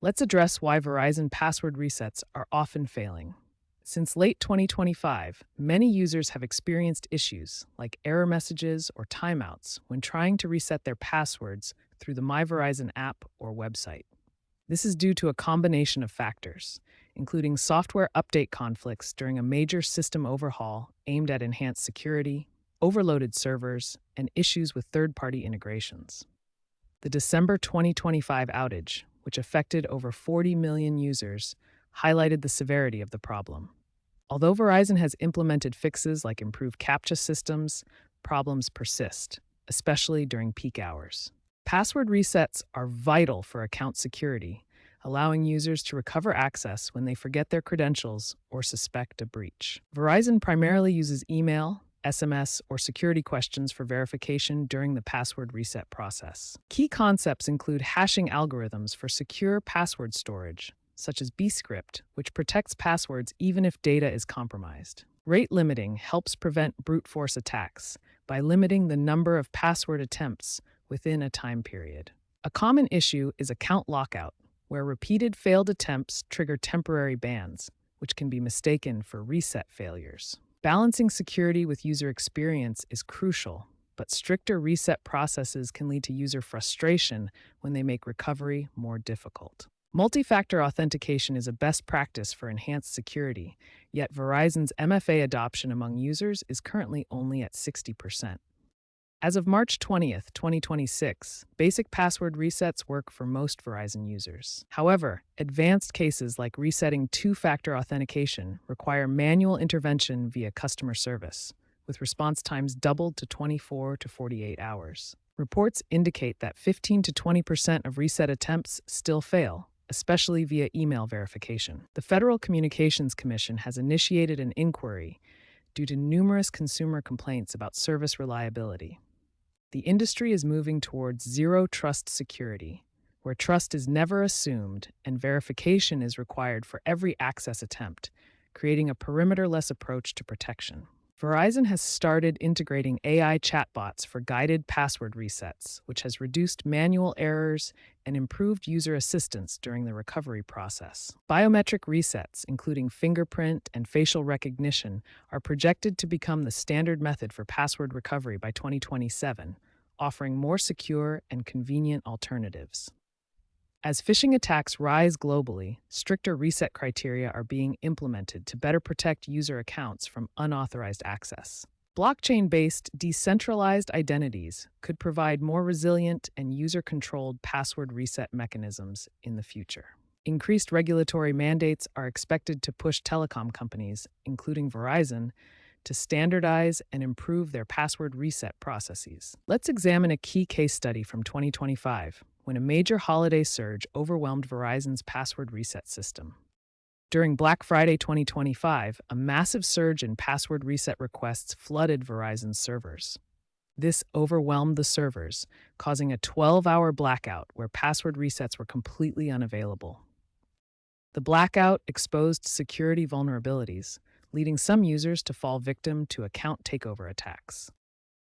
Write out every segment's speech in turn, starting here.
Let's address why Verizon password resets are often failing. Since late 2025, many users have experienced issues like error messages or timeouts when trying to reset their passwords through the My Verizon app or website. This is due to a combination of factors, including software update conflicts during a major system overhaul aimed at enhanced security, overloaded servers, and issues with third-party integrations. The December 2025 outage, which affected over 40 million users, highlighted the severity of the problem. Although Verizon has implemented fixes like improved CAPTCHA systems, problems persist, especially during peak hours. Password resets are vital for account security, allowing users to recover access when they forget their credentials or suspect a breach. Verizon primarily uses email, SMS, or security questions for verification during the password reset process. Key concepts include hashing algorithms for secure password storage, such as bscript, which protects passwords even if data is compromised. Rate limiting helps prevent brute force attacks by limiting the number of password attempts within a time period. A common issue is account lockout, where repeated failed attempts trigger temporary bans, which can be mistaken for reset failures. Balancing security with user experience is crucial, but stricter reset processes can lead to user frustration when they make recovery more difficult. Multi-factor authentication is a best practice for enhanced security, yet Verizon's MFA adoption among users is currently only at 60%. As of March 20th, 2026, basic password resets work for most Verizon users. However, advanced cases like resetting two-factor authentication require manual intervention via customer service, with response times doubled to 24 to 48 hours. Reports indicate that 15 to 20% of reset attempts still fail, especially via email verification. The Federal Communications Commission has initiated an inquiry due to numerous consumer complaints about service reliability. The industry is moving towards zero-trust security, where trust is never assumed and verification is required for every access attempt, creating a perimeter-less approach to protection. Verizon has started integrating AI chatbots for guided password resets, which has reduced manual errors and improved user assistance during the recovery process. Biometric resets, including fingerprint and facial recognition, are projected to become the standard method for password recovery by 2027, offering more secure and convenient alternatives. As phishing attacks rise globally, stricter reset criteria are being implemented to better protect user accounts from unauthorized access. Blockchain-based decentralized identities could provide more resilient and user-controlled password reset mechanisms in the future. Increased regulatory mandates are expected to push telecom companies, including Verizon, to standardize and improve their password reset processes. Let's examine a key case study from 2025, when a major holiday surge overwhelmed Verizon's password reset system. During Black Friday 2025, a massive surge in password reset requests flooded Verizon's servers. This overwhelmed the servers, causing a 12-hour blackout where password resets were completely unavailable. The blackout exposed security vulnerabilities, leading some users to fall victim to account takeover attacks.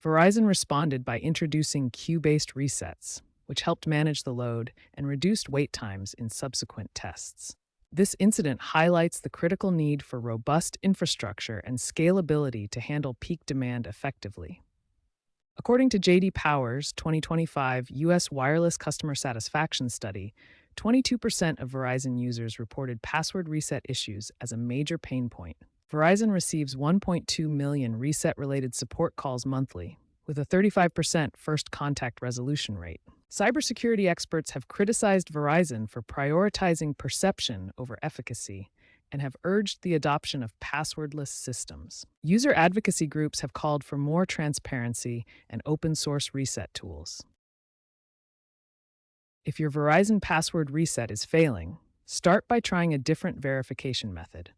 Verizon responded by introducing queue-based resets, which helped manage the load and reduced wait times in subsequent tests. This incident highlights the critical need for robust infrastructure and scalability to handle peak demand effectively. According to J.D. Power's 2025 U.S. Wireless Customer Satisfaction Study, 22% of Verizon users reported password reset issues as a major pain point. Verizon receives 1.2 million reset-related support calls monthly, with a 35% first contact resolution rate. Cybersecurity experts have criticized Verizon for prioritizing perception over efficacy and have urged the adoption of passwordless systems. User advocacy groups have called for more transparency and open-source reset tools. If your Verizon password reset is failing, start by trying a different verification method.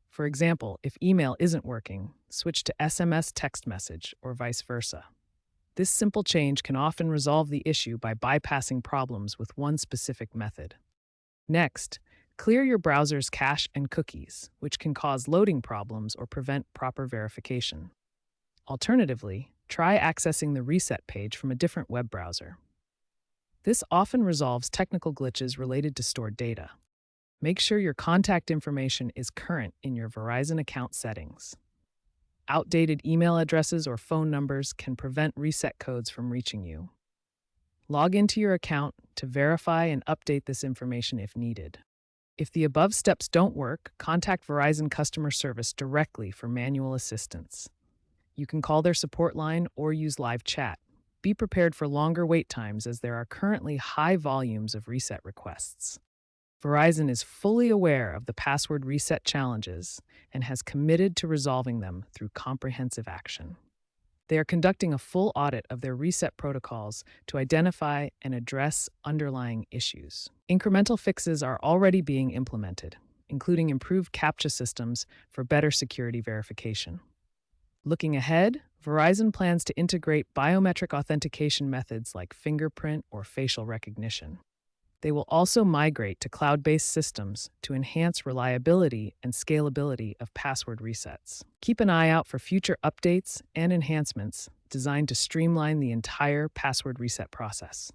For example, if email isn't working, switch to SMS text message or vice versa. This simple change can often resolve the issue by bypassing problems with one specific method. Next, clear your browser's cache and cookies, which can cause loading problems or prevent proper verification. Alternatively, try accessing the reset page from a different web browser. This often resolves technical glitches related to stored data. Make sure your contact information is current in your Verizon account settings. Outdated email addresses or phone numbers can prevent reset codes from reaching you. Log into your account to verify and update this information if needed. If the above steps don't work, contact Verizon customer service directly for manual assistance. You can call their support line or use live chat. Be prepared for longer wait times as there are currently high volumes of reset requests. Verizon is fully aware of the password reset challenges and has committed to resolving them through comprehensive action. They are conducting a full audit of their reset protocols to identify and address underlying issues. Incremental fixes are already being implemented, including improved CAPTCHA systems for better security verification. Looking ahead, Verizon plans to integrate biometric authentication methods like fingerprint or facial recognition. They will also migrate to cloud-based systems to enhance reliability and scalability of password resets. Keep an eye out for future updates and enhancements designed to streamline the entire password reset process.